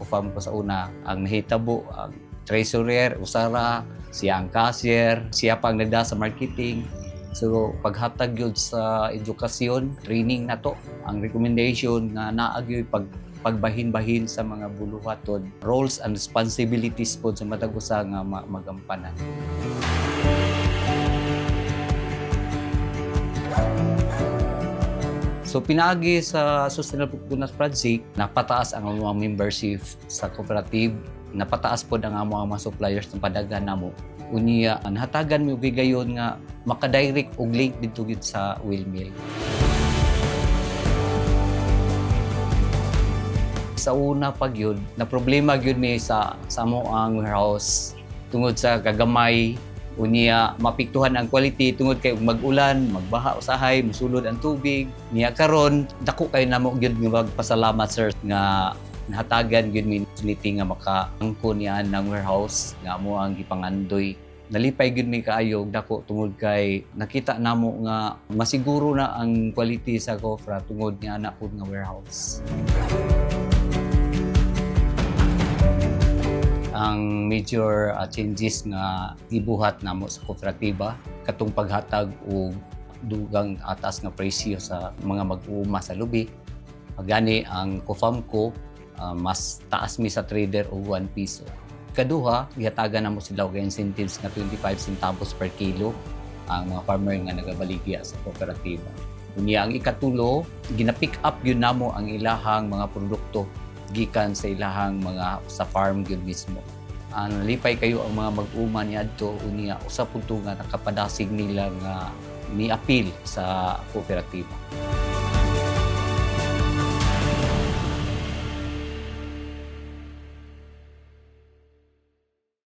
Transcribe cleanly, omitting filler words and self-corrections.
kufam ko sa una. Ang nahitabo, ang treasurer, usara, siya ang cashier, siya pa ang nagda sa marketing. So paghatag yun sa edukasyon, training na to. Ang recommendation nga naagyoy pagbahin-bahin sa mga buluhaton, roles and responsibilities po sa matag usa nga magampanan. So pinaagi sa Sustainable Coconut Project, napataas ang mga membership sa cooperative, napataas po ang mga suppliers ng padagan namo. Unya, nahatagan mo gigayon nga makadirect og link dito gid sa wheel mill. Sa una pag yun, na problema gyud mi sa mo ang warehouse tungod sa kagamay. Unya, mapiktuhan ang quality tungod kay mag-ulan, magbaha usahay, musulod ang tubig. Niya karon dako kay namo gyud nga magpasalamat sir nga nahatagan gyud mi facility nga makaangkon niyan ng warehouse nga amo ang gipangandoy. Nalipay gyud mi kaayo dako tungod kay nakita namo nga masiguro na ang quality sa Cofra tungod nga ana pud nga warehouse. Ang major changes nga gibuhat namo sa kooperatiba katong paghatag og dugang atas nga presyo sa mga mag-uuma sa lubi. Gani ang kufam ko mas taas mi sa trader og 1 piso. Kaduha, gihatagan namo sila og incentives nga 25 centavos per kilo ang mga farmer nga nagabaligya sa kooperatiba. Unya ang ikatulo, gina-pick up gyud namo ang ilahang mga produkto gikan sa ilahang mga sa farm gyud mismo. Nalipay kayo ang mga mag-uma niadto unya usa pud nga nakapadasig nila nga ni-appeal sa kooperatiba.